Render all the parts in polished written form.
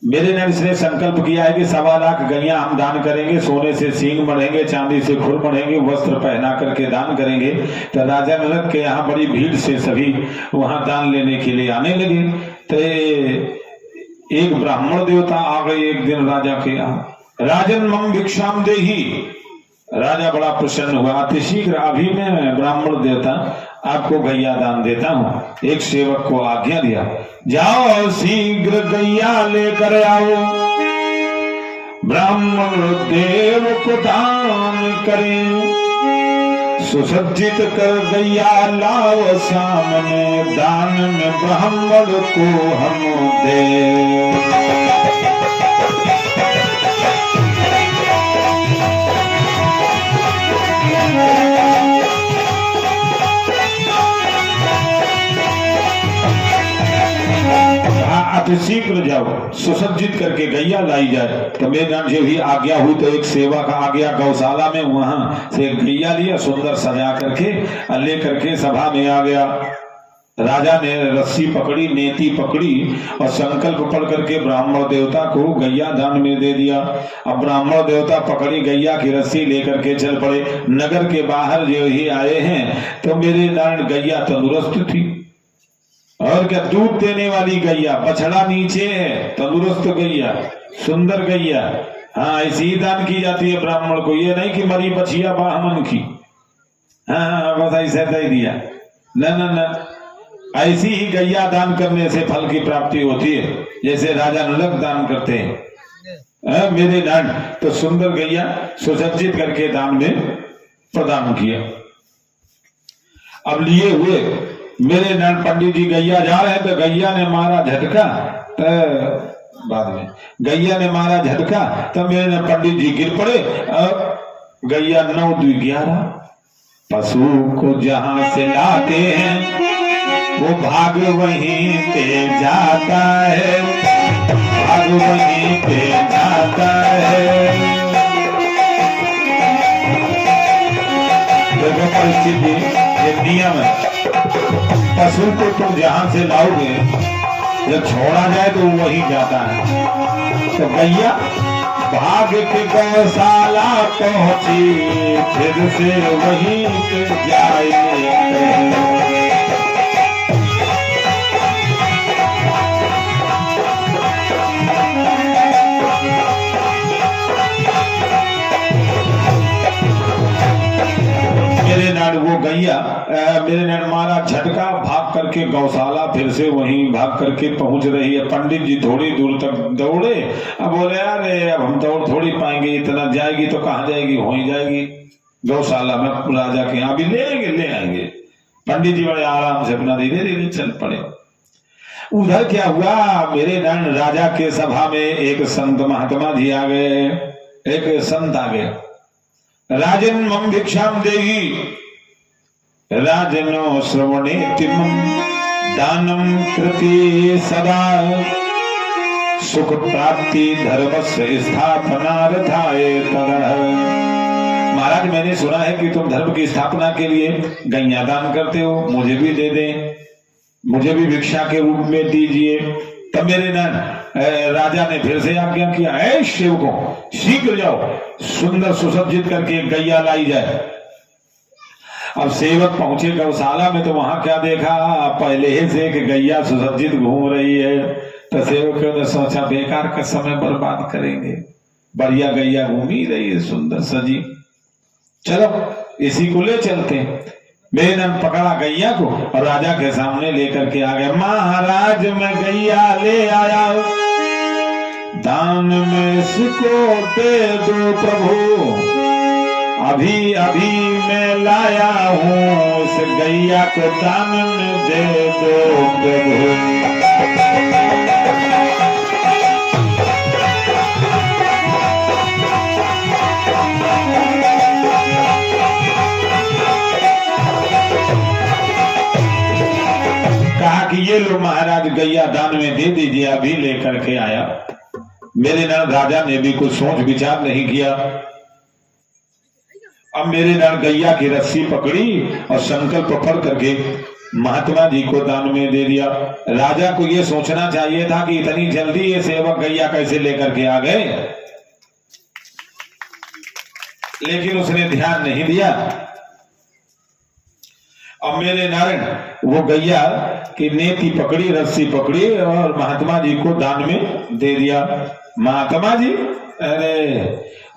मेरे ने इसने संकल्प किया है कि 1.25 लाख गैया हम दान करेंगे, सोने से सींग बढ़ेंगे, चांदी से खुर बढ़ेंगे, वस्त्र पहना करके दान करेंगे। तो राजा नरक के यहाँ बड़ी भीड़ से सभी वहां दान लेने के लिए आने लगे। तो एक ब्राह्मण देवता आ गए एक दिन राजा के यहाँ। राजन मम भिक्षाम देही। राजा बड़ा प्रसन्न हुआ, अतिशीघ्र अभी मैं ब्राह्मण देवता आपको गैया दान देता हूँ। एक सेवक को आज्ञा दिया, जाओ शीघ्र गैया लेकर आओ, ब्राह्मण देव को दान करें। सुसज्जित कर गैया लाओ सामने, दान में ब्राह्मण को हम दे। शीघ्र जाओ, सुसज्जित करके गैया लाई जाए। तो मेरे नाम से भी आज्ञा हुई। तो एक सेवा का आ गया गौशाला में, वहां से गैया लिया, सुंदर सजा करके ले करके सभा में आ गया। राजा ने रस्सी पकड़ी, नेति पकड़ी और संकल्प पढ़ करके ब्राह्मण देवता को गैया दान में दे दिया। अब ब्राह्मण देवता पकड़ी गैया की रस्सी लेकर के चल पड़े। नगर के बाहर जो ही आए हैं तो मेरे नारायण गैया तंदुरुस्त थी, और क्या दूध देने वाली गैया, बछड़ा नीचे है, तंदुरुस्त गैया, सुंदर गैया। हाँ, ऐसी ही दान की जाती है ब्राह्मण को, ये नहीं कि मरी बछिया बाहमन की। हाँ, बस ऐसे दे दिया, न न न, ऐसी ही गैया दान करने से फल की प्राप्ति होती है, जैसे राजा नलक दान करते हैं। मेरे दान तो सुंदर गैया सुसज्जित करके दान में प्रदान किया। अब लिए हुए मेरे नान पंडित जी गैया जा रहे हैं, तो गैया ने मारा झटका। तो बाद में गैया ने मारा झटका तो मेरे पंडित जी गिर पड़े। गैया 9 2 11। पशु को जहां से लाते हैं वो भाग वहीं पे जाता है, भाग वहीं पे जाता है। देखो परिस्थिति, ये नियम है। पशु को तुम जहां से लाओगे, जब छोड़ा जाए तो वही जाता है। तो गैया भाग के गौशाला पहुंची, फिर से वहीं पे जाए। वो गैया मेरे ने मारा झटका, भाग करके गौशाला फिर से वहीं भाग करके पहुंच रही है। पंडित जी थोड़ी दूर तक दौड़े। अब बोले, अरे अब हम दौड़ थोड़ी पाएंगे, इतना जाएगी तो कहाँ जाएगी, हो ही जाएगी गौशाला में, राजा के यहाँ भी ले आएंगे। पंडित जी बड़े आराम से अपना धीरे धीरे चल पड़े। उधर क्या हुआ, मेरे नैन राजा के सभा में एक संत महात्मा जी आ गए, एक संत आ गए। राजन मम भिक्षाम देही, राजनो श्रवणे तिमं दानम कृति सदा, सुख प्राप्ति धर्मस्य स्थापनार्थाय तदः। महाराज, मैंने सुना है कि तुम धर्म की स्थापना के लिए गैया दान करते हो, मुझे भी दे दें, मुझे भी भिक्षा के रूप में दीजिए। तब मेरे नैन राजा ने फिर से आज्ञा किया, ऐ सेवकों शीघ्र जाओ, सुंदर सुसज्जित करके गैया लाई जाए। अब सेवक पहुंचे गौशाला में तो वहां क्या देखा, पहले ही से कि गैया सुसज्जित घूम रही है। तो सेवकों ने सोचा बेकार का समय बर्बाद करेंगे, बढ़िया गैया घूम ही रही है सुंदर सजी, चलो इसी को ले चलते। मेरे नाम पकड़ा गैया को और राजा के सामने लेकर के आ गया। महाराज, मैं गैया ले आया, दान में इसको दे दो प्रभु, अभी अभी मैं लाया हूँ, उस गैया को दान में दे दो प्रभु। कहा कि ये लो महाराज, गैया दान में दे दीजिए, अभी लेकर के आया। मेरे नर राजा ने भी कुछ सोच विचार नहीं किया। अब मेरे नर गैया की रस्सी पकड़ी और संकल्प पढ़ करके महात्मा जी को दान में दे दिया। राजा को ये सोचना चाहिए था कि इतनी जल्दी ये सेवक गैया कैसे लेकर के आ गए, लेकिन उसने ध्यान नहीं दिया। अब मेरे नारायण वो गैया की नेती पकड़ी, रस्सी पकड़ी और महात्मा जी को दान में दे दिया। महात्मा जी अरे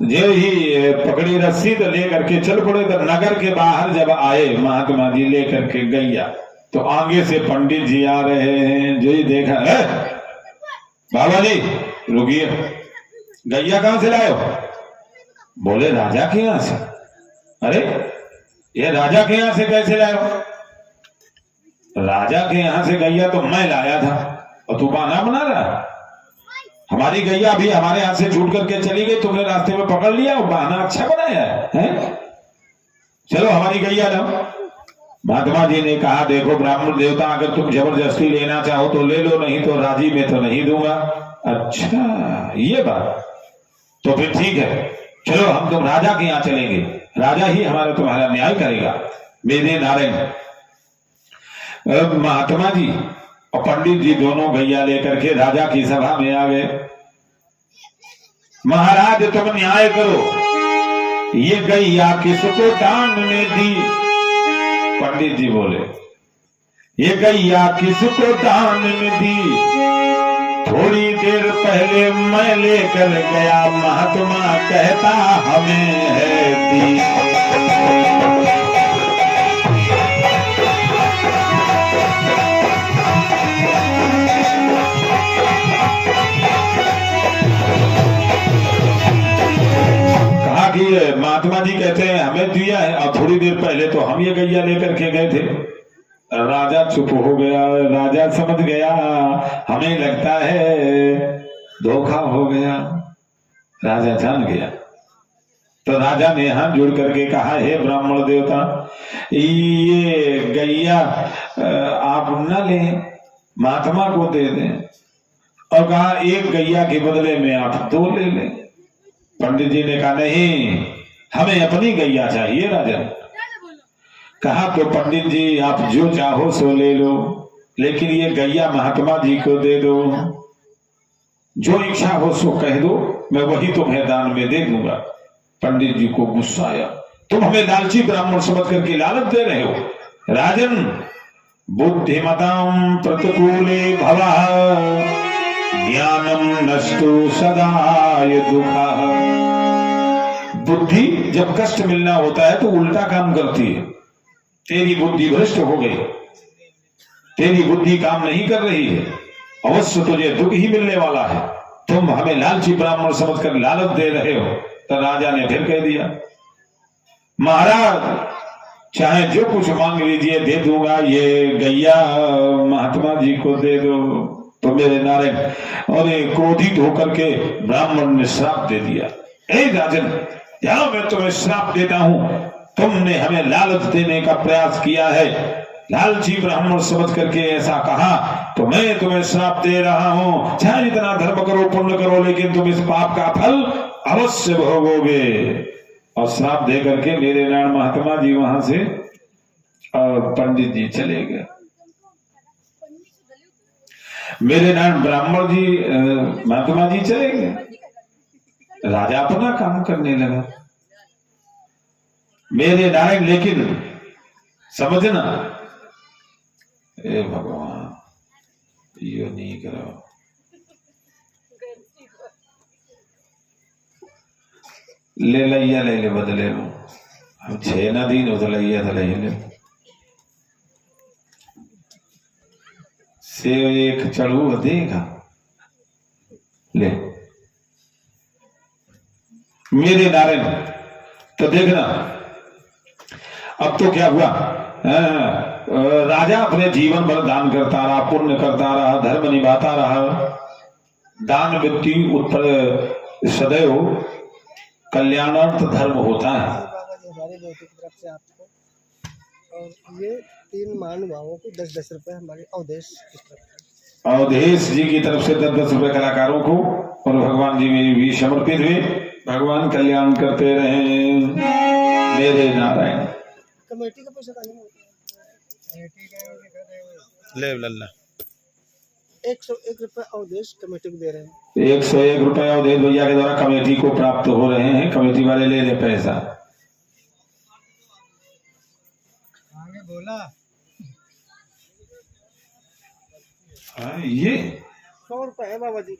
जो ही पकड़ी रस्सी तो लेकर के चल पड़े। तो नगर के बाहर जब आए महात्मा जी लेकर के गैया, तो आगे से पंडित जी आ रहे हैं। जो ही देखा, बाबा जी रुकिए, गैया कहां से लाए हो? बोले राजा के यहां से। अरे ये राजा के यहां से कैसे लाए हो? राजा के यहां से गैया तो मैं लाया था और तू बहाना बना रहा। हमारी गैया अभी हमारे हाथ से छूट करके चली गई, तुमने रास्ते में पकड़ लिया और बहाना अच्छा बनाया है? चलो हमारी गैया लाओ। महात्मा जी ने कहा देखो ब्राह्मण देवता, अगर तुम जबरदस्ती लेना चाहो तो ले लो, नहीं तो राजी में तो नहीं दूंगा। अच्छा ये बात, तो फिर ठीक है, चलो हम तुम राजा के यहां चलेंगे, राजा ही हमारा तुम्हारा न्याय करेगा। मेरे नारायण महात्मा जी और पंडित जी दोनों गैया लेकर के राजा की सभा में आ गए। महाराज तुम न्याय करो, ये गैया किसको दान में दी? पंडित जी बोले ये गैया किसको दान में दी? थोड़ी देर पहले मैं लेकर गया, महात्मा कहता हमें है दी। कि महात्मा जी कहते हैं हमें दिया है, और थोड़ी देर पहले तो हम ये गैया लेकर के गए थे। राजा चुप हो गया। राजा समझ गया हमें लगता है धोखा हो गया। राजा जान गया। तो राजा ने हाथ जोड़ करके कहा हे ब्राह्मण देवता, ये गैया आप न लें, महात्मा को दे दें। और कहा एक गैया के बदले में आप 2 ले लें। पंडित जी ने कहा नहीं, हमें अपनी गैया चाहिए राजन। कहा तो पंडित जी आप जो चाहो सो ले लो, लेकिन ये गैया महात्मा जी को दे दो। जो इच्छा हो सो कह दो, मैं वही तुम्हें दान में दे दूंगा। पंडित जी को गुस्सा आया, तुम हमें लालची ब्राह्मण समझ करके लालच दे रहे हो। राजन बुद्धिमतां प्रतिकूले भवः ज्ञानम नष्टो सदाय दुःखः। बुद्धि जब कष्ट मिलना होता है तो उल्टा काम करती है। तेरी बुद्धि भ्रष्ट हो गई, तेरी बुद्धि काम नहीं कर रही है, अवश्य तुझे दुख ही मिलने वाला है। तुम हमें लालची ब्राह्मण समझकर लालच दे रहे हो। तो राजा ने फिर कह दिया महाराज चाहे जो कुछ मांग लीजिए दे दूंगा, ये गैया महात्मा जी को दे दो। तो मेरे नारायण और क्रोधित होकर के ब्राह्मण ने श्राप दे दिया। ए राजन यहाँ मैं तुम्हें श्राप देता हूं, तुमने हमें लालच देने का प्रयास किया है, लालची ब्राह्मण समझ करके ऐसा कहा, तो मैं तुम्हें श्राप दे रहा हूं। चाहे इतना धर्म करो पुण्य करो, लेकिन तुम इस पाप का फल अवश्य भोगोगे। और श्राप दे करके मेरे नारायण महात्मा जी वहां से और पंडित जी चले गए। मेरे नारायण ब्राह्मण जी महात्मा जी चले गए। राजा अपना काम करने लगा। मेरे नारायण लेकिन समझना, ए भगवान यो नहीं करो, ले लिया ले ले बदले लो, हम 6 ना दिन हो तो लिया था ले से एक चढ़ू देगा ले। मेरे नारायण तो देखना अब तो क्या हुआ, राजा अपने जीवन भर दान करता रहा, पुण्य करता रहा, धर्म निभाता रहा। दान वृत्ति उत्तर सदैव कल्याणार्थ धर्म होता है। हमारे बेटे की तरफ से आपको और ये 3 महानुभावों को 10-10 रुपए हमारे अवधेश की तरफ से, अवधेश जी की तरफ से 10-10 रुपए कलाकारों को और भगवान जी में भी समर्पित हुए। भगवान कल्याण करते रहे। मेरे नारायण कमेटी का पैसा नहीं होता है। ले लल्ला 101 रुपये अवधेश कमेटी को दे रहे हैं। 101 रुपए अवधेश भैया के द्वारा कमेटी को प्राप्त हो रहे हैं। कमेटी वाले ले ले पैसा। आगे बोला हाँ, ये 100 रुपये है बाबा जी।